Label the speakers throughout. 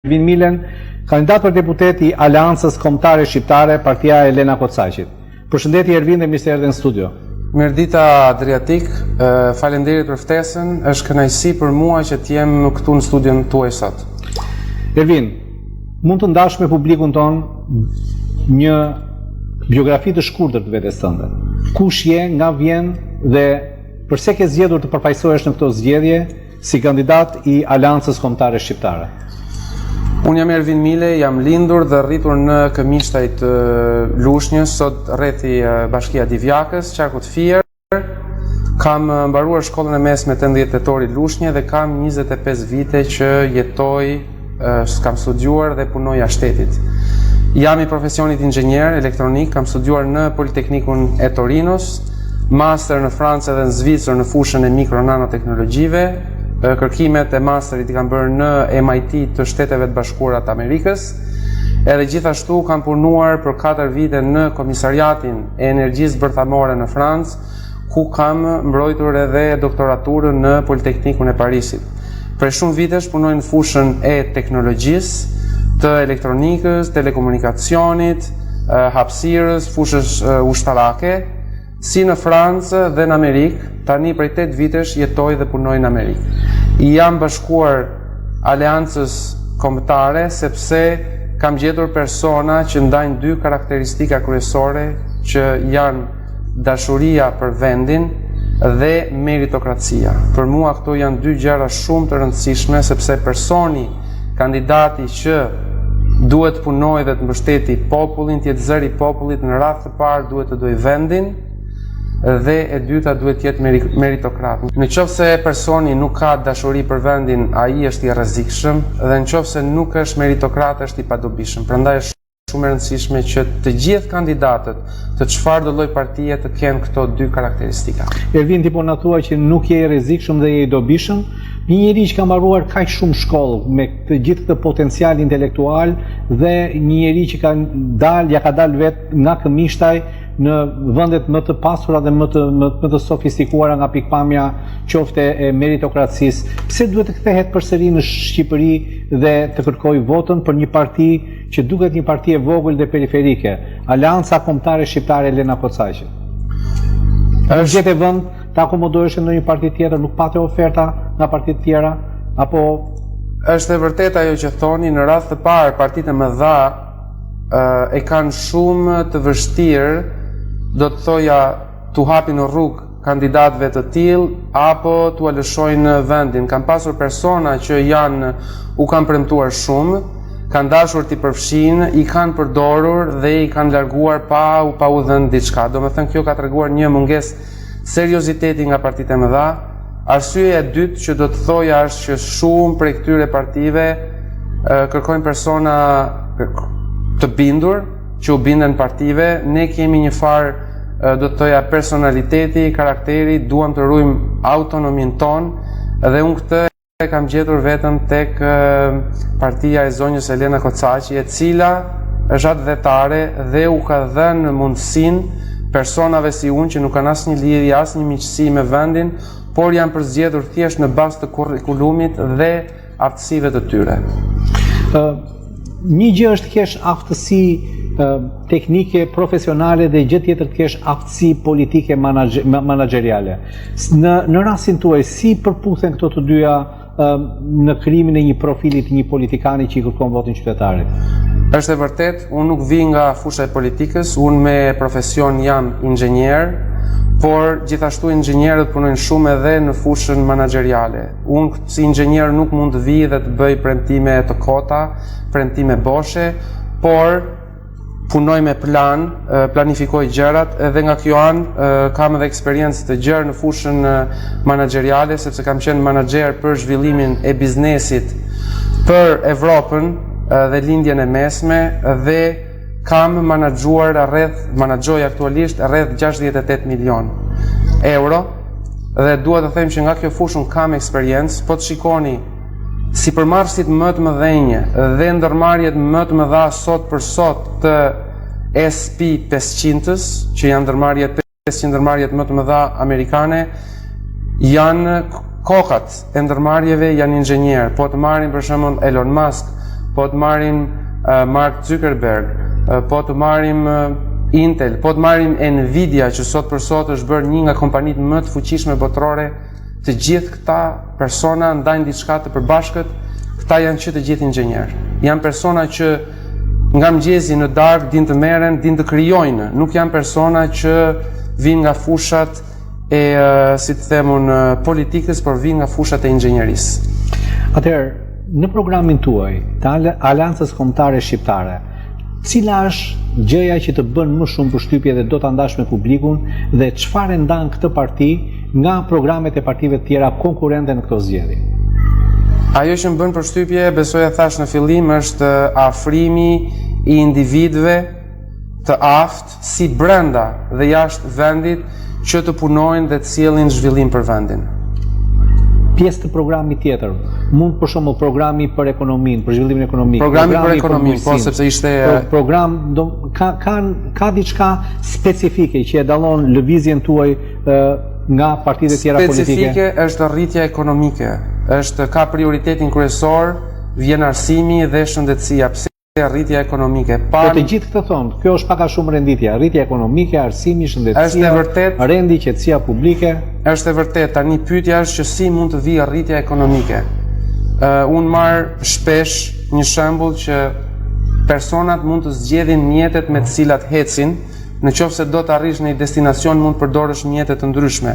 Speaker 1: Ervin Milen, kandidat për deputet i Aleancës Kombëtare Shqiptare, partia e Lena Kocaqit. Përshëndetje Ervin dhe mirë se erdhe në studio.
Speaker 2: Mirdita Adriatik, faleminderit për ftesën, është kënaqësi për mua që t'jem këtu në studion tuaj sot.
Speaker 1: Ervin, mund të ndash me publikun ton një biografi të shkurtër të vetes tënde. Kush je, nga vjen dhe përse ke zgjedhur të përfaqësohesh në këtë zgjedhje si kandidat i Aleancës Kombëtare Shqiptare?
Speaker 2: Unë jam Ervin Mile, jam lindur dhe rritur në këmishtaj të Lushnjës, sot rrethi Bashkia Divjakës, qarku të Fier. Kam mbaruar shkollën e mesme 18 tetori Lushnje dhe kam 25 vite që jetoj, kam studiuar dhe punoj jashtë shtetit. Jam i profesionit inxhinier elektronik, kam studiuar në Politeknikun e Torinos, master në Francë dhe në Zvicër në fushën e mikro-nanoteknologjive. Kërkimet e masterit i kam bërë në MIT të Shteteve të Bashkuara të Amerikës, edhe gjithashtu kam punuar për 4 vite në Komisariatin e Energjisë Bërthamore në Francë, ku kam mbrojtur edhe doktoraturën në Politeknikun e Parisit. Për shumë vitesh punoj në fushën e teknologjisë, të elektronikës, telekomunikacionit, hapësirës, fushës ushtarake, si në Francë dhe në Amerikë. Tani prej 8 vitesh jetoj dhe punoj në Amerikë. Jam bashkuar Aleancës Kombëtare sepse kam gjetur persona që ndajnë dy karakteristika kryesore që janë dashuria për vendin dhe meritokracia. Për mua këto janë dy gjëra shumë të rëndësishme sepse personi, kandidati që duhet punoj dhe të mbështeti popullin, të jetë zëri i popullit, në radhë të parë duhet të dojë vendin dhe e dyta duhet të jetë meritokrat. Në qoftë se personi nuk ka dashuri për vendin, ai është i rrezikshëm dhe në qoftë se nuk është meritokrat, është i padobishëm. Prandaj është shumë e rëndësishme që të gjithë kandidatët të çfarëdo lloj partie të kenë këto dy karakteristika.
Speaker 1: Ervin, ti po na thua që nuk je i rrezikshëm dhe je i dobishëm, një njeri që ka mbaruar kaq shumë shkollë me të gjithë këtë potencial intelektual dhe një njeri që ja ka dalë vetë nga këmishtaj në vendet më të pasura dhe më të sofistikuara nga pikpamja qofte e meritokracisë. Pse duhet të kthehet përsëri në Shqipëri dhe të kërkojë votën për një parti që duket një parti e vogël dhe periferike, Aleanca Kombëtare Shqiptare Lena Kocaqi? Nuk gjetë vend të akomodohesh në një parti tjetër, nuk pate oferta nga partitë tjera, apo?
Speaker 2: Është e vërtetë ajo që thoni, në radhë të parë partitë e mëdha e kanë shumë të vështirë, do të thoja, t'u hapin në rrugë kandidatëve të tillë apo t'u lëshojnë vendin. Kam pasur persona që u kanë premtuar shumë, kanë dashur t'i përfshinë, i kanë përdorur dhe i kanë larguar pa u dhënë diçka. Domethënë kjo ka treguar një mungesë serioziteti nga partitë e mëdha. Arsyeja e dytë që do të thoja është që shumë prej këtyre partive kërkojnë persona të bindur, që u binden partive. Ne kemi një farë, do të thoja, personaliteti, karakteri, duam të ruajmë autonominë tonë dhe unë këtë kam gjetur vetëm tek partia e zonjës Lena Kocaqi, e cila është atëdhetare dhe u ka dhënë mundësinë personave si unë që nuk kanë asnjë lidhje, asnjë miqësi me vendin, por janë përzgjedhur thjesht në bazë të kurrikulumit dhe aftësive të tyre.
Speaker 1: Një gjë është të kesh aftësi teknike, profesionale dhe gjë tjetër të kesh aftësi politike manageriale. Në rastin tuaj, si përputhen këto të dyja në krijimin e një profili të një politikani që i kërkon votin qytetarit?
Speaker 2: Është e vërtet, unë nuk vi nga fusha e politikës, unë me profesion jam inxhinier, por gjithashtu inxhinierët punojnë shumë edhe në fushën manageriale. Unë si inxhinier nuk mund të vi dhe të bëj premtime të kota, premtime boshe, por punoj me plan, planifikoj gjërat, edhe nga kjo anë kam edhe eksperiencë të gjerë në fushën manageriale, sepse kam qenë menaxher për zhvillimin e biznesit për Evropën dhe lindjen e mesme dhe kam menaxhoj aktualisht rreth 68 milion euro dhe duhet të them që nga kjo fushën kam eksperiencë. Po të shikoni sipërmarrësit më të mëdhenj dhe ndërmarrjet më të mëdha sot për sot të SP 500-s, që janë ndërmarrjet 500 ndërmarrjet më të mëdha amerikane, janë kokat e ndërmarrjeve, janë inxhinier. Po të marrin për shembull Elon Musk, po të marrim Mark Zuckerberg, po të marrim Intel, po të marrim Nvidia, që sot për sot është bërë një nga kompanitë më të fuqishme botërore. Të gjithë këta persona ndajnë diçka të përbashkët, këta janë që të gjithë inxhinierë. Janë persona që nga mëngjesi në darkë din të merren, din të krijojnë, nuk janë persona që vinë nga fushat e, si të themun, politikës, por vinë nga fushat e inxhinierisë.
Speaker 1: Atëherë, në programin tuaj të Aleancës Kombëtare Shqiptare, cila është gjëja që të bën më shumë përshtypje dhe do ta ndash me publikun dhe çfarë ndan këtë parti nga programet e partive të tjera konkurrente në këto zgjedhje?
Speaker 2: Ajo që më bën përshtypje, besoj e thash në fillim, është afrimi i individëve të aftë si brenda dhe jashtë vendit që të punojnë dhe të sjellin zhvillim për vendin.
Speaker 1: Pjesë të programit tjetër, mund për shembull programi për ekonominë, për zhvillimin ekonomik.
Speaker 2: Programi për ekonominë, po sepse ishte
Speaker 1: program ka diçka specifike që e dallon lëvizjen tuaj nga partitë tjera politike.
Speaker 2: Specifike është rritja ekonomike. Ka prioritetin kryesor, vjen arsimi dhe shëndetësia. Pse rritja ekonomike?
Speaker 1: Po të gjithë këtë thonë, kjo është pak a shumë renditja, rritja ekonomike, arsimi, shëndetësia, rendi, qetësia publike.
Speaker 2: Është e vërtet, tani pyetja është që si mund të vijë rritja ekonomike. Unë marr shpesh një shembull që personat mund të zgjedhin mjetet me të cilat ecin. Në qoftë se do të arrish në një destinacion, mund të përdorësh mjete të ndryshme.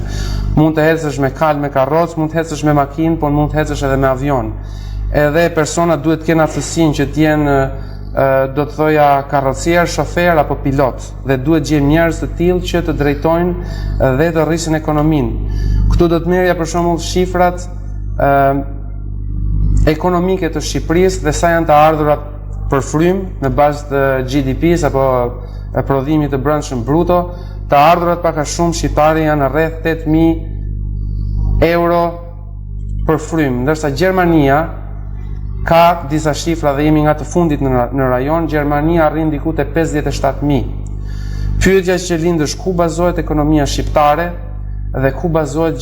Speaker 2: Mund të ecësh me kalë, me karrocë, mund të ecësh me makinë, por mund të ecësh edhe me avion. Edhe personat duhet të kenë aftësinë që të jenë, do të thoja, karrocier, shofer apo pilot, dhe duhet gjejmë njerëz të tillë që të drejtojnë dhe të rrisin ekonominë. Këtu do të merrja për shembull shifrat ekonomike të Shqipërisë dhe sa janë të ardhurat për frym në bazë të GDP-s apo prodhimit të brendshëm bruto. Të ardhurat pak a shumë shqiptare janë rreth 8.000 euro për frym, ndërsa Gjermania ka disa shifra dhe jemi nga të fundit në rajon. Gjermania arrin diku te 57.000. Pyetja që lind është ku bazohet ekonomia shqiptare dhe ku bazohet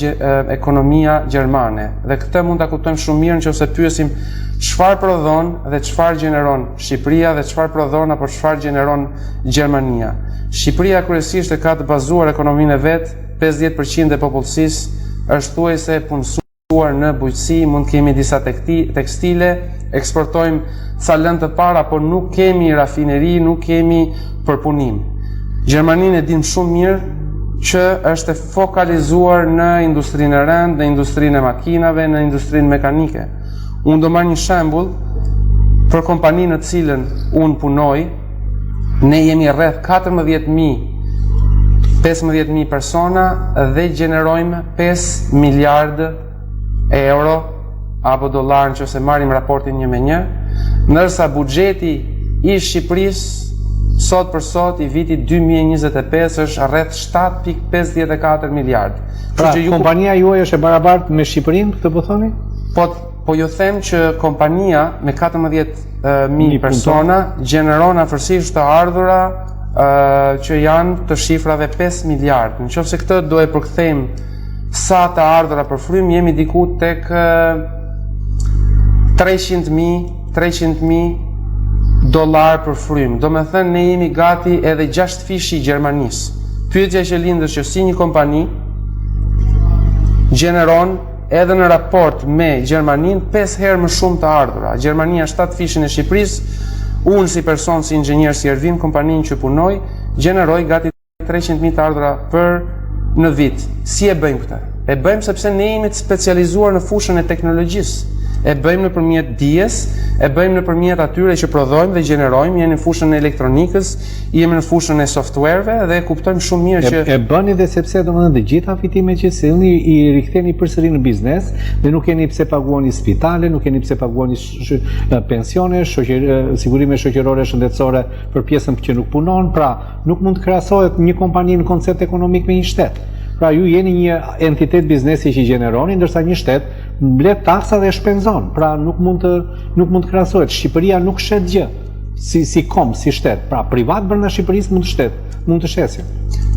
Speaker 2: ekonomia gjermane. Dhe këtë mund ta kuptojmë shumë mirë nëse pyesim çfarë prodhon dhe çfarë gjeneron Shqipëria dhe çfarë prodhon apo çfarë gjeneron Gjermania. Shqipëria kryesisht e ka të bazuar ekonominë e vet, 50% e popullsisë është thuajse punësuar në bujqësi, mund kemi disa tekstile, eksportojmë ca lëndë të para, por nuk kemi rafineri, nuk kemi përpunim. Gjermaninë e dim shumë mirë që është fokalizuar në industrinë e rëndë, në industrinë e makinave, në industrinë mekanike. Unë do marr një shembull për kompaninë në cilën unë punoj. Ne jemi rreth 15.000 persona dhe gjenerojmë 5 miliardë euro apo dollar nëse marrim raportin 1:1, ndërsa buxheti i Shqipërisë sot për sot i vitit 2025 është rreth 7.54 miliardë.
Speaker 1: Pra, kompania juaj është e barabartë me Shqipërinë, këtë po thoni?
Speaker 2: Po ju them që kompania me 14.000 persona gjeneron afërsisht të ardhura që janë të shifrave 5 miliardë. Nëse këtë do e përkthejmë sa të ardhura për frym, jemi diku tek 300.000 dollar për frym. Do me thënë ne jemi gati edhe 6 fishi i Gjermanisë. Pyetja që lind është që si një kompani gjeneron edhe në raport me Gjermaninë 5 herë më shumë të ardhura. Gjermania 7 fishin e Shqipërisë, unë si person, si inxhinier, si Ervin, kompaninë që punoj, gjeneroj gati 300.000 të ardhura për në vit. Si e bëjmë këtë? E bëjmë sepse ne jemi të specializuar në fushën e teknologjisë. E bëjmë nëpërmjet dijes, e bëjmë nëpërmjet atyre që prodhojmë dhe gjenerojmë, jemi në fushën e elektronikës, jemi në fushën e softwareve dhe kuptojmë shumë mirë që
Speaker 1: e bëni dhe sepse domethënë të gjitha fitimet që sillni i riktheni përsëri në biznes dhe nuk keni pse paguani spitale, nuk keni pse paguani pensione, sigurime shoqërore shëndetësore për pjesën që nuk punon, pra nuk mund të krahasohet një kompani në koncept ekonomik me një shtet. Pra ju jeni një entitet biznesi që gjeneroni, ndërsa një shtet mbledh taksa dhe shpenzon. Pra nuk mund të krahasohet. Shqipëria nuk shet gjë si kom, si shtet. Pra privat brenda Shqipërisë mund të shesë.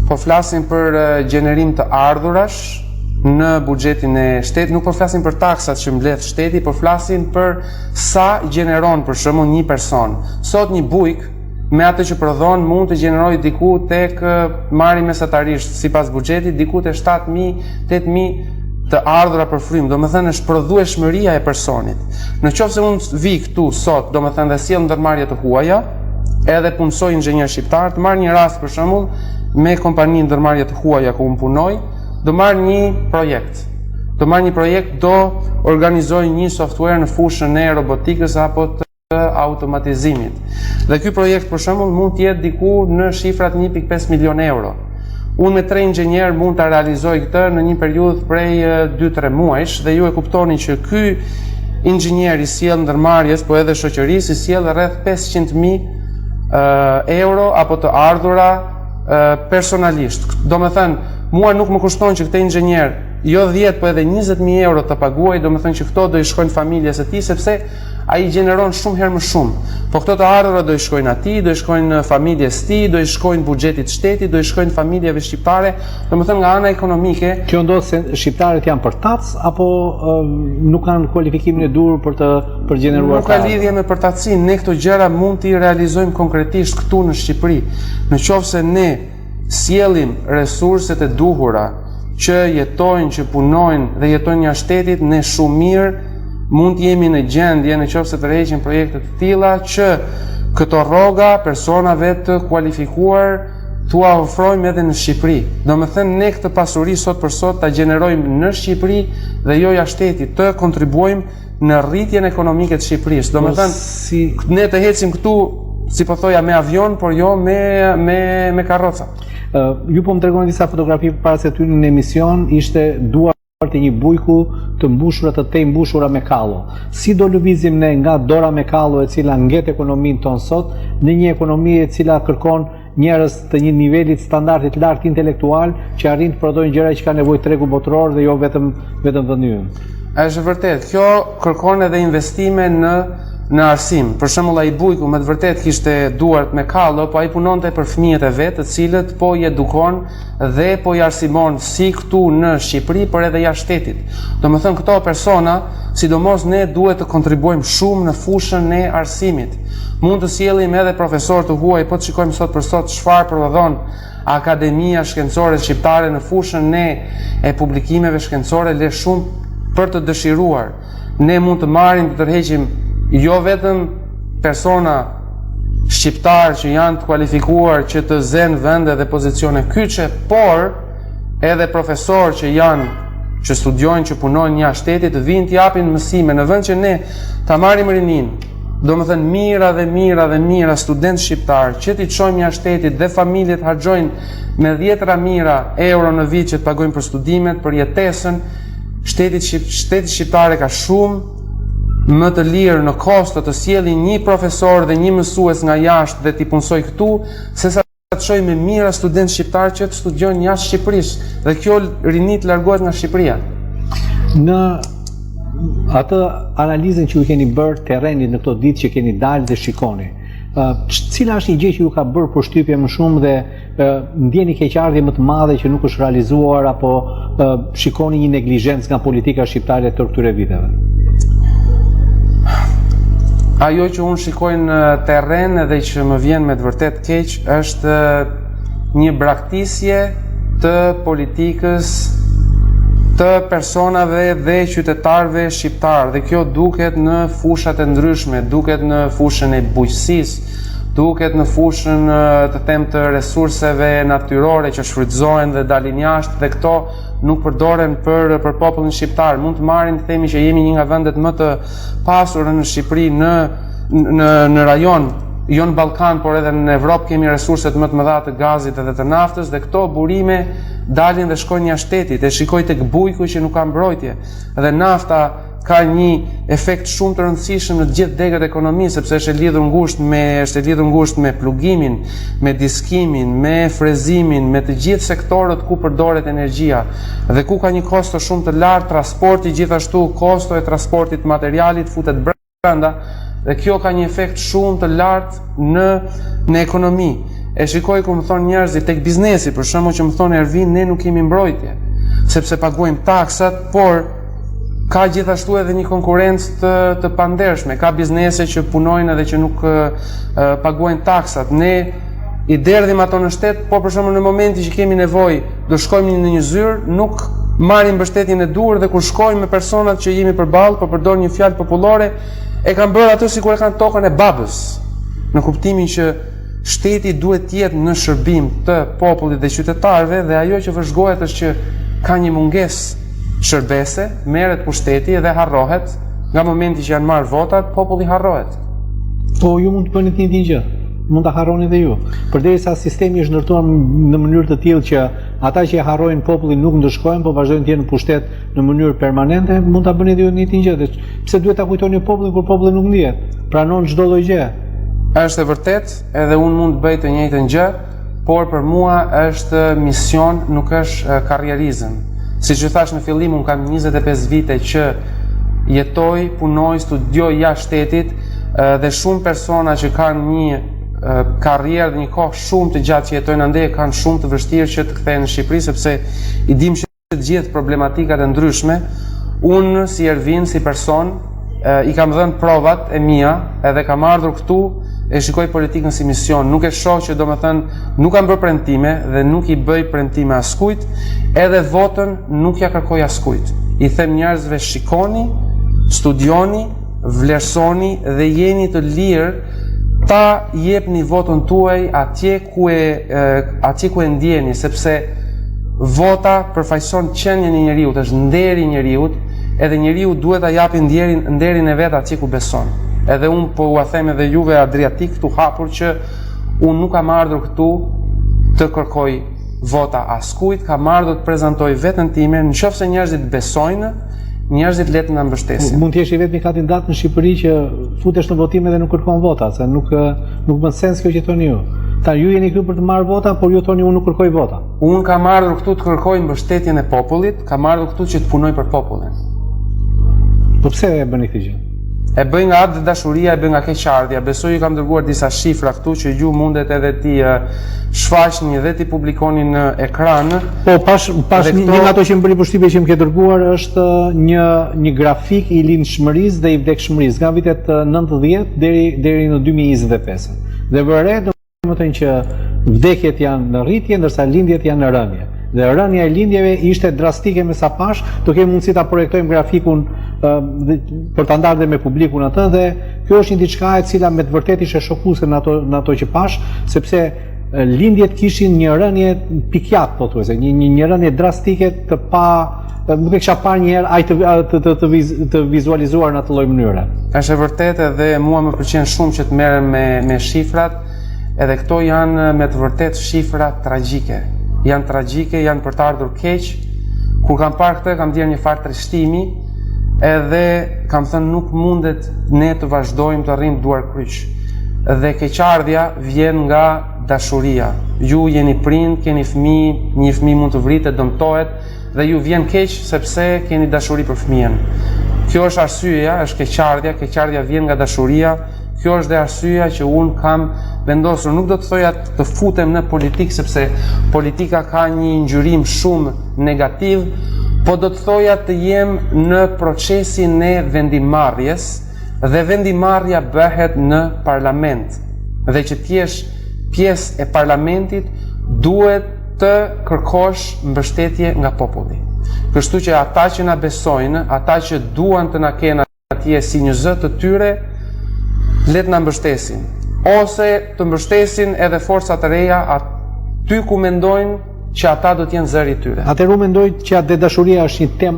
Speaker 2: Po flasim për gjenerim të ardhurash në buxhetin e shtetit, nuk po flasin për taksat që mbledh shteti, por flasin për sa gjeneron për shembull një person. Sot një bujk me atë që prodhon mund të gjenerojë diku tek marri mesatarisht sipas buxhetit diku te 7.000, 8.000 të ardhura për frym, domethënë është prodhueshmëria e personit. Në qoftë se unë vi këtu sot, domethënë dhe sjell ndërmarrje të huaja, edhe punësoj inxhinier shqiptar, të marr një rast për shembull me kompani ndërmarrje të huaja ku unë punoj, do marr një projekt. Do organizoj një software në fushën e robotikës apo të automatizimit. Dhe ky projekt për shembull mund të jetë diku në shifrat 1.5 milion euro. Unë me 3 inxhinier mund ta realizoj këtë në një periudhë prej 2-3 muajsh dhe ju e kuptoni që ky inxhinier i sjell ndërmarrjes, po edhe shoqërisë i sjell rreth 500.000 euro apo të ardhura personalisht. Domethënë, mua nuk më kushton që këtë inxhinier jo 10 po edhe 20.000 euro të paguaj, domethënë që këto do i shkojnë familjes së tij sepse ai gjeneron shumë herë më shumë. Po këto të ardhura do i shkojnë atij, do i shkojnë familjes së tij, do i shkojnë buxhetit shtetit, do i shkojnë familjeve shqiptare, domethënë nga ana ekonomike.
Speaker 1: Kjo ndodh se shqiptarët janë përtac apo nuk kanë kualifikimin e duhur për gjeneruar.
Speaker 2: Nuk ka lidhje me përtacin, ne këto gjëra mund t'i realizojmë konkretisht këtu në Shqipëri. Në qoftë se ne sjellim resurset e duhura që jetojnë, që punojnë dhe jetojnë jashtë shtetit, ne shumë mirë mund të jemi në gjendje në qoftë se të rreqim projekte të tilla që këto rroga personave të kualifikuar t'u ofrojmë edhe në Shqipëri. Domethënë ne këtë pasuri sot për sot ta gjenerojmë në Shqipëri dhe jo jashtë shtetit, të kontribuojmë në rritjen ekonomike të Shqipërisë. Domethënë ne të ecim këtu, si po thoja, me avion, por jo me karroca.
Speaker 1: Ju po më tregoni disa fotografi para se ty në emision, ishte duart e një bujku të mbushura, të tej mbushura me kallo. Si do lëvizim ne nga dora me kallo e cila ngjet ekonominë tonë sot në një ekonomi e cila kërkon njerëz të një nivelit standardit lart intelektual që arrin të prodhojnë gjëra që ka nevojë tregu botëror dhe jo vetëm vendi ynë.
Speaker 2: Është vërtet, kjo kërkon edhe investime në arsim. Për shembull ai bujku me të vërtet kishte duart me kallo, po ai punonte për fëmijët e vet, të cilët po i edukon dhe po i arsimon si këtu në Shqipëri, por edhe jashtë shtetit. Domethënë këto persona, sidomos ne duhet të kontribuojmë shumë në fushën e arsimit. Mund të sjellim edhe profesor të huaj, po të shikojmë sot për sot çfarë prodhon Akademia Shkencore Shqiptare në fushën e publikimeve shkencore, le shumë për të dëshiruar. Ne mund të marrim të tërheqim jo vetëm persona shqiptar që janë të kualifikuar që të zenë vende dhe pozicione kyçe, por edhe profesor që studiojnë, që punojnë jashtë shtetit, të vinë të japin mësime në vend që ne ta marrim rinin. Domethënë mira student shqiptar që ti çojmë jashtë shtetit dhe familjet harxojnë me 10.000 euro në vit që të pagojnë për studimet, për jetesën. Shteti shqiptar ka shumë më të lirë në kosto të sjellë një profesor dhe një mësues nga jashtë dhe t'i punsoj këtu, sesa të çojë me mira student shqiptar që të studiojnë jashtë Shqipërisë dhe kjo rini të largohet nga Shqipëria.
Speaker 1: Në atë analizën që ju keni bërë terrenit në këto ditë që keni dalë dhe shikoni, cila është një gjë që ju ka bërë përshtypje më shumë dhe ndjeni keqardhje më të madhe që nuk është realizuar apo shikoni një neglizhencë nga politika shqiptare të këtyre viteve?
Speaker 2: Ajo që unë shikoj në terren edhe që më vjen me të vërtet keq është një braktisje të politikës të personave dhe qytetarëve shqiptar, dhe kjo duket në fushat e ndryshme, duket në fushën e bujqësisë, duket në fushën të resurseve natyrore që shfrytëzohen dhe dalin jashtë, dhe këto nuk përdoren për popullin shqiptar. Mund të marrim, të themi që jemi një nga vendet më të pasura në Shqipëri në rajon, jo në Ballkan, por edhe në Evropë kemi resurset më të mëdha të gazit edhe të naftës, dhe këto burime dalin dhe shkojnë jashtë shtetit. E shikoj tek bujku që nuk ka mbrojtje. Dhe nafta ka një efekt shumë të rëndësishëm në të gjithë degët e ekonomisë, sepse është e lidhur ngushtë me plugimin, me diskimin, me frezimin, me të gjithë sektorët ku përdoret energjia dhe ku ka një kosto shumë të lartë, transporti gjithashtu, kosto e transportit materialit futet brenda, dhe kjo ka një efekt shumë të lartë në ekonomi. E shikoj ku më thonë njerëzit tek biznesi, për shembull që më thonë Ervin, ne nuk kemi mbrojtje. sepse paguajmë taksat, por ka gjithashtu edhe një konkurrencë të pandershme, ka biznese që punojnë edhe që nuk paguajnë taksat. Ne i derdhim ato në shtet, por për shembull në momenti që kemi nevojë, do shkojmë në një zyrë, nuk marrim mbështetjen e duhur dhe kur shkojmë me personat që jemi përballë, po përdor një fjalë popullore, e kanë bërë ato sikur e kanë tokën e babës. Në kuptimin që shteti duhet të jetë në shërbim të popullit dhe qytetarëve dhe ajo që vëzhgohet është që ka një mungesë shërbese, merret pushteti dhe harrohet, nga momenti që janë marrë votat, populli harrohet.
Speaker 1: Po ju mund të bëni të njëjtin gjë. Mund ta harroni dhe ju. Përderisa sistemi është ndërtuar në mënyrë të tillë që ata që e harrojnë popullin nuk ndëshkojnë, por vazhdojnë të jenë në pushtet në mënyrë permanente, mund ta bëni dhe ju një gjë. Pse duhet ta kujtoni popullin kur populli nuk ndihet? Pranon çdo lloj gjë.
Speaker 2: Është e vërtet, edhe unë mund të bëj të njëjtën gjë, por për mua është mision, nuk është karrierizëm. Siç ju thash në fillim, unë kam 25 vite që jetoj, punoj, studioj jashtë shtetit dhe shumë persona që kanë një karrierë dhe një kohë shumë të gjatë që jetojnë ande kanë shumë të vështirë që të kthehen në Shqipëri sepse i dim që të gjithë problematikat e ndryshme. Unë si Ervin, si person, i kam dhënë provat e mia edhe kam ardhur këtu e shikoj politikën si mision. Nuk e shoh që domethënë nuk kam bërë premtime dhe nuk i bëj premtime askujt, edhe votën nuk ja kërkoj askujt. I them njerëzve shikoni, studioni, vlerësoni dhe jeni të lirë ta jepni votën tuaj atje ku e ndjeni, sepse vota përfaqëson qenien e njeriut, është nderi i njeriut, edhe njeriu duhet ta japi nderin e vet atje ku beson. Edhe unë po ua them edhe juve Adriatik këtu hapur që unë nuk kam ardhur këtu të kërkoj vota askujt, kam ardhur të prezantoj veten time, nëse njerëzit besojnë, njerëzit le të na mbështesin.
Speaker 1: Mund të jesh i vetmi kandidat në Shqipëri që futesh në votime dhe nuk kërkon vota, se nuk bën sens kjo që thoni ju. Ju jeni këtu për të marrë vota, por ju thoni unë nuk kërkoj vota.
Speaker 2: Unë kam ardhur këtu të kërkoj mbështetjen e popullit, kam ardhur këtu që të punoj për popullin.
Speaker 1: Po pse e bëni këtë gjë?
Speaker 2: E bëj nga atë dashuria, e bëj nga keqardhja. Besoj ju kam dërguar disa shifra këtu që ju mundet edhe ti shfaqni dhe ti publikoni në ekran.
Speaker 1: Po pash një nga ato që më bëri përshtypje që më ke dërguar është një grafik i lindshmërisë dhe i vdekshmërisë nga vitet 90 deri në 2025. Dhe vëre domethënë që vdekjet janë në rritje ndërsa lindjet janë në rënje. Dhe rënja e lindjeve ishte drastike me sa pash, do kemi mundësi ta projektojmë grafikun për ta ndarë dhe me publikun atë, dhe kjo është një diçka e cila me të vërtetë ishte shokuese në ato që pash, sepse lindjet kishin një rënje pikjat, po thuajse, një rënje drastike të pa nuk e kisha parë një herë të vizualizuar në atë lloj mënyre.
Speaker 2: Është e vërtetë dhe mua më pëlqen shumë që të merrem me shifrat, edhe këto janë me të vërtetë shifra tragjike. Janë tragjike, janë për të ardhur keq. Kur kam parë këtë, kam dhënë një farë trishtimi, edhe kam thënë nuk mundet ne të vazhdojmë të rrim duar kryq. Dhe keqardhja vjen nga dashuria. Ju jeni prind, keni fëmijë, një fëmijë mund të vritet, dëmtohet, dhe ju vjen keq sepse keni dashuri për fëmijën. Kjo është arsyeja, është keqardhja vjen nga dashuria. Kjo është dhe arsyeja që unë kam vendosur, nuk do të thoja të futem në politikë sepse politika ka një ngjyrim shumë negativ, po do të thoja të jem në procesin e vendimarrjes dhe vendimarrja bëhet në parlament. Dhe që t'jesh pjesë e parlamentit duhet të kërkosh mbështetje nga populli. Kështu që ata që na besojnë, ata që duan të na kenë atje si një zë të tyre, le të na mbështesin, ose të mbështesin edhe forcat e reja aty ku mendojnë që ata do të jenë zëri i tyre.
Speaker 1: Atëherë mendoj që atë dashuria është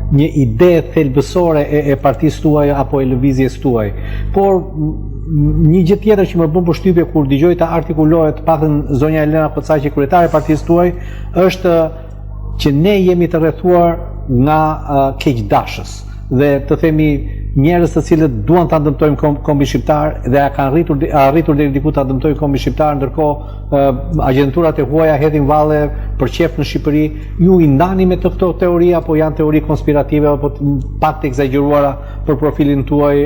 Speaker 1: një ide thelbësore e partisë tuaj apo e lëvizjes tuaj. Por një gjë tjetër që më bën përshtypje kur dëgjoj të artikulohet paktën zonja Elena Kocaqi, kryetare e partisë tuaj, është që ne jemi të rrethuar nga keqdashës dhe të themi njerëz të cilët duan ta dëmtojnë kombin shqiptar dhe kanë arritur deri diku ta dëmtojnë kombin shqiptar, ndërkohë agjenturat e huaja hedhin valle për qef në Shqipëri. Ju i ndani me të këto teori apo janë teori konspirative apo pak të egzageruara për profilin tuaj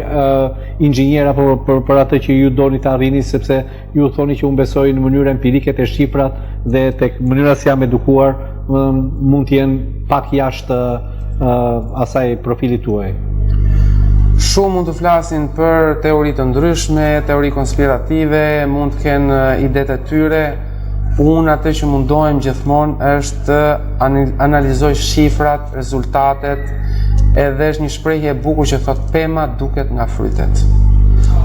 Speaker 1: inxhinier apo për atë që ju doni të arrini, sepse ju thoni që unë besoj në mënyrë empirike te shqiprat dhe tek mënyra si jam edukuar mund të jenë pak jashtë asaj profilit tuaj.
Speaker 2: Shumë mund të flasin për teori të ndryshme, teori konspirative, mund të kenë idetë e tyre. Unë atë që mundohem gjithmonë është të analizoj shifrat, rezultatet, edhe është një shprehje e bukur që thot pema duket nga frytet.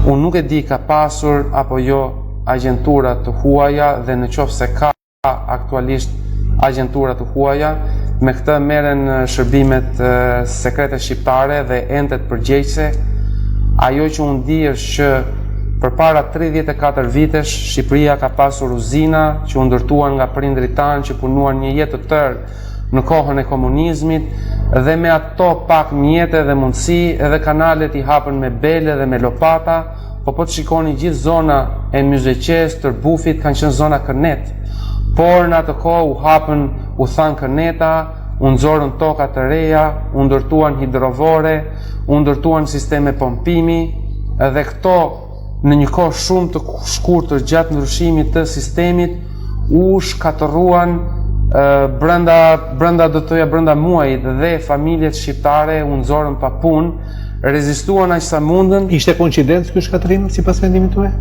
Speaker 2: Unë nuk e di ka pasur apo jo agjentura të huaja dhe në qoftë se ka aktualisht agjentura të huaja, me këtë merren shërbimet sekrete shqiptare dhe entet përgjegjëse. Ajo që unë di është që përpara 34 vitesh Shqipëria ka pasur uzina që u ndërtuan nga prindrit tanë që punuan një jetë të tërë në kohën e komunizmit dhe me ato pak mjete dhe mundësi edhe kanalet i hapën me bele dhe me lopata, po të shikoni gjithë zona e Myzeqes, Tërbufit kanë qenë zona kërnet. Por në atë kohë u hapën, u thanë kërneta, u nxorën toka të reja, u ndërtuan hidrovore, u ndërtuan sisteme pompimi, edhe këto në një kohë shumë të shkurtër gjatë ndryshimit të sistemit u shkatëruan brenda muajit dhe familjet shqiptare u nxorën pa punë, rezistuan aq sa mundën.
Speaker 1: Ishte koincidencë ky shkatërim sipas mendimit tuaj?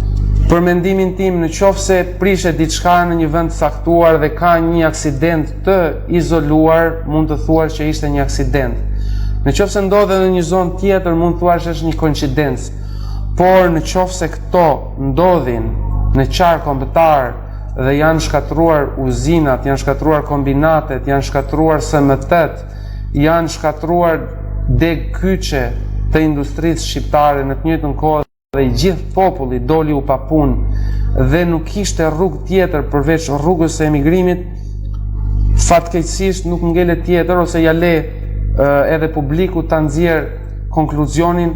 Speaker 2: Për mendimin tim, në qoftë se prishet diçka në një vend të caktuar dhe ka një aksident të izoluar, mund të thuash që ishte një aksident. Në qoftë se ndodhet në një zonë tjetër, mund të thuash është një koincidencë. Por në qoftë se këto ndodhin në qark kombëtar dhe janë shkatruar uzinat, janë shkatruar kombinatet, janë shkatruar SMT-t, janë shkatruar degkyçe të industrisë shqiptare në të njëjtën kohë dhe i gjithë populli doli u pa punë dhe nuk kishte rrugë tjetër përveç rrugës së emigrimit, fatkeqësisht nuk ngelet tjetër ose ja le edhe publiku ta nxjerrë konkluzionin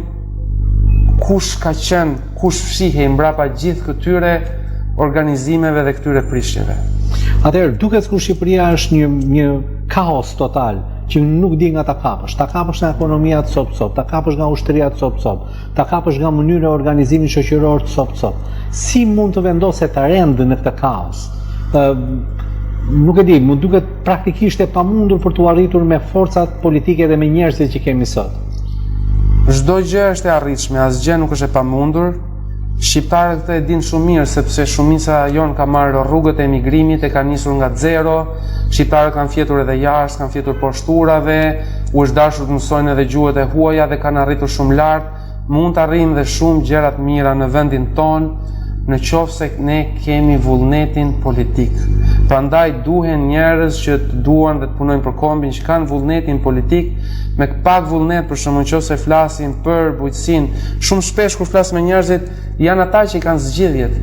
Speaker 2: kush ka qenë, kush fshihej mbrapa gjithë këtyre organizimeve dhe këtyre prishjeve.
Speaker 1: Atëherë, duket sikur Shqipëria është një kaos total, që nuk di nga ta kapësh nga ekonomia të cop-cop, ta kapësh nga ushtria të cop-cop, ta kapësh nga mënyra e organizimit shoqëror të cop-cop. Si mund të vendoset rend në këtë kaos? Nuk e di, më duket praktikisht e pamundur për t'u arritur me forcat politike dhe me njerëzit që kemi sot.
Speaker 2: Çdo gjë është e arritshme, asgjë nuk është e pamundur. Shqiptarët këtë e dinë shumë mirë, sepse shumica jonë ka marrë rrugët e emigrimit, e ka nisur nga zero. Shqiptarët kanë fjetur edhe jashtë, kanë fjetur poshturave, u është dashur të mësojnë edhe gjuhët e huaja dhe kanë arritur shumë lart. Mund të arrijmë dhe shumë gjëra të mira në vendin tonë, në qoftë se ne kemi vullnetin politik. Prandaj duhen njerëz që të duan dhe të punojnë për kombin, që kanë vullnetin politik, me pak vullnet, për shembull, nëse flasin për bujqësinë, shumë shpesh kur flas me njerëzit, janë ata që kanë zgjidhjet,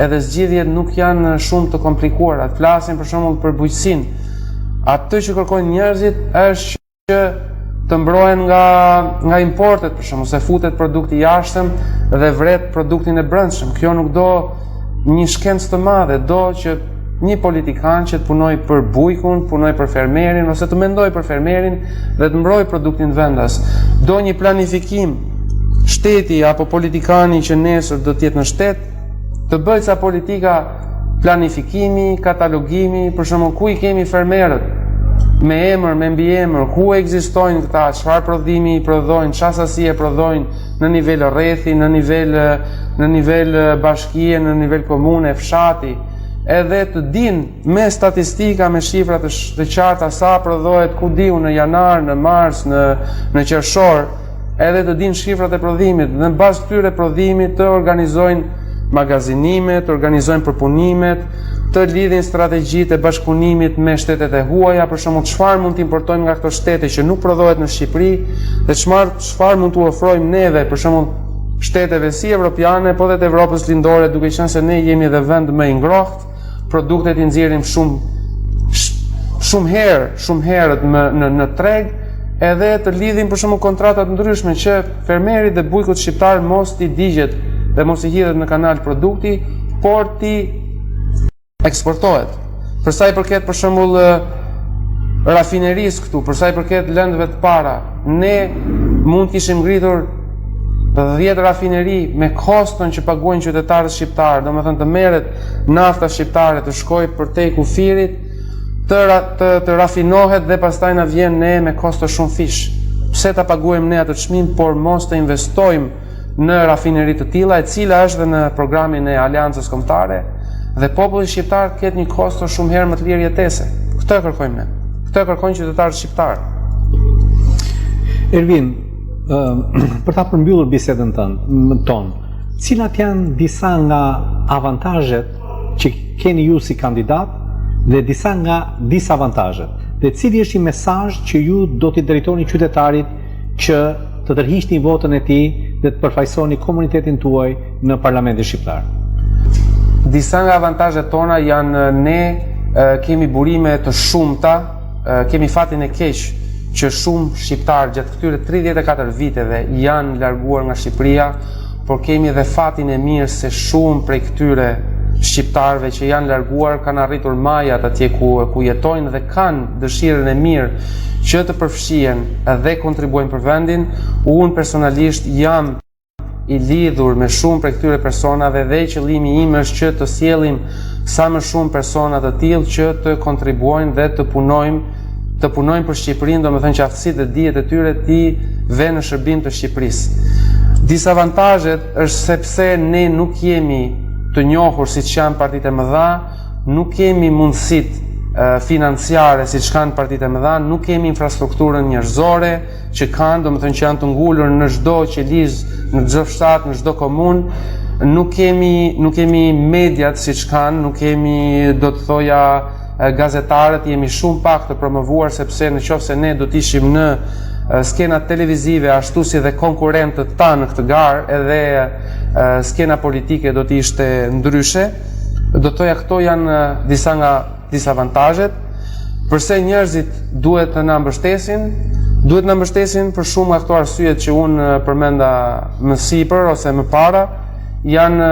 Speaker 2: edhe zgjidhjet nuk janë shumë të komplikuara. Flasin për shembull për bujqësinë. Atë që kërkojnë njerëzit është që të mbrohen nga importet, për shembull, se futet produkti jashtëm dhe vret produktin e brendshëm. Kjo nuk do një shkencë të madhe, do që një politikan që të punoj për bujkun, punoj për fermerin, ose të mendoj për fermerin dhe të mbroj produktin vendas. Do një planifikim shteti apo politikani që nesër do të jetë në shtet, të bëjë ca politika planifikimi, katalogimi, për shembull ku i kemi fermerët, me emër, me mbiemër, ku ekzistojnë këta, çfarë prodhimi i prodhojnë, çfarë sasi e prodhojnë në nivel rrethi, në nivel bashkie, në nivel komune, fshati, edhe të dinë me statistika, me shifra të qarta sa prodhohet, ku diu në janar, në mars, në qershor, edhe të dinë shifrat e prodhimit dhe në bazë këtyre prodhimit të organizojnë magazinimet, të organizojnë përpunimet, të lidhin strategjitë e bashkëpunimit me shtetet e huaja, për shembull çfarë mund të importojmë nga këto shtete që nuk prodhohet në Shqipëri dhe çfarë mund t'u ofrojmë neve, për shembull shteteve si evropiane, po dhe të Evropës lindore, duke qenë se ne jemi dhe vend më i ngrohtë, produktet i nxjerrim shumë herët në treg, edhe të lidhin për shembull kontrata të ndryshme që fermeri dhe bujkut shqiptar mos t'i digjet dhe mos i hidhet në kanal produkti, por t'i eksportohet. Për sa i përket për shembull rafinerisë këtu, për sa i përket lëndëve të para, ne mund kishim ngritur 10 rafineri me koston që paguajnë qytetarët shqiptarë, domethënë të merret nafta shqiptare të shkojë përtej kufirit, të rafinohet dhe pastaj na vjen ne me kosto shumë fish. Pse ta paguajmë ne atë çmim, por mos të investojmë në rafineri të tilla, e cila është dhe në programin e Aleancës Kombëtare, dhe populli shqiptar ketë një kosto shumë herë më të lirë jetese. Këtë e kërkojmë ne. Këtë e kërkojnë qytetarët shqiptar.
Speaker 1: Ervin, për ta përmbyllur bisedën tonë, cilat janë disa nga avantazhet që keni ju si kandidat dhe disa nga disavantazhet? Dhe cili është i mesazh që ju do t'i drejtoni qytetarit që të tërhiqni votën e tij dhe të përfaqësoni komunitetin tuaj në Parlamentin shqiptar?
Speaker 2: Disa nga avantazhet tona janë ne kemi burime të shumta, kemi fatin e keq që shumë shqiptarë gjatë këtyre 34 viteve janë larguar nga Shqipëria, por kemi edhe fatin e mirë se shumë prej këtyre shqiptarëve që janë larguar kanë arritur majat atje ku jetojnë dhe kanë dëshirën e mirë që të përfshihen dhe kontribuojnë për vendin. Unë personalisht jam i lidhur me shumë prej këtyre personave dhe qëllimi im është që të sjellim sa më shumë persona të tillë që të kontribuojnë dhe të punojnë për Shqipërinë, domethënë që aftësitë dhe dijet e tyre ti vënë në shërbim të Shqipërisë. Disavantazhet është sepse ne nuk jemi të njohur siç janë partitë e mëdha, nuk kemi mundësitë financiare siç kanë partitë e mëdha, nuk kemi infrastrukturën njerëzore që kanë, domethënë që janë të ngulur në çdo qeliz, në çdo fshat, në çdo komunë, nuk kemi mediat siç kanë, nuk kemi, do të thoja, gazetarët, jemi shumë pak të promovuar sepse nëse ne do të ishim në skena televizive ashtu si dhe konkurrentët tanë në këtë garë, edhe skena politike do të ishte ndryshe. Do të thoja këto janë disa nga disavantazhet. Përse njerëzit duhet të na mbështesin? Duhet na mbështesin për shumë nga këto arsyet që unë përmenda më sipër ose më para, janë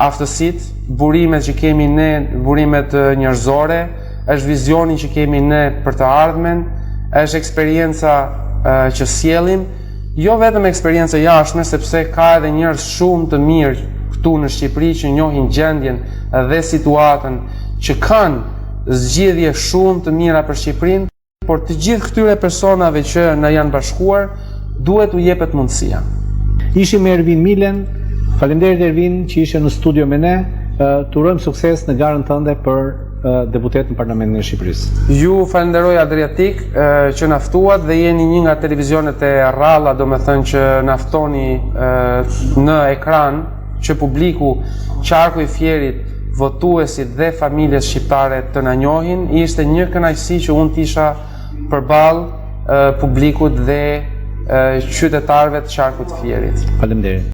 Speaker 2: aftësitë, burimet që kemi ne, burimet njerëzore, është vizioni që kemi ne për të ardhmen, është eksperienca që sjellim, jo vetëm eksperienca jashtme, sepse ka edhe njerëz shumë të mirë këtu në Shqipëri që njohin gjendjen dhe situatën, që kanë zgjidhje shumë të mira për Shqipërinë, por të gjithë këtyre personave që na janë bashkuar, duhet u jepet mundësia.
Speaker 1: Ishim me Ervin Milen. Faleminderit Ervin që ishe në studio me ne. Të urojmë sukses në garën tënde për deputet në Parlamentin e Shqipërisë.
Speaker 2: Ju falenderoj Adriatik që na ftuat dhe jeni një nga televizionet e rralla, domethënë që na ftoni në ekran që publiku, qarku i Fierit, votuesit dhe familjes shqiptare të na njohin. Ishte një kënaqësi që unë t'isha përballë publikut dhe qytetarëve të qarkut të Fierit.
Speaker 1: Faleminderit.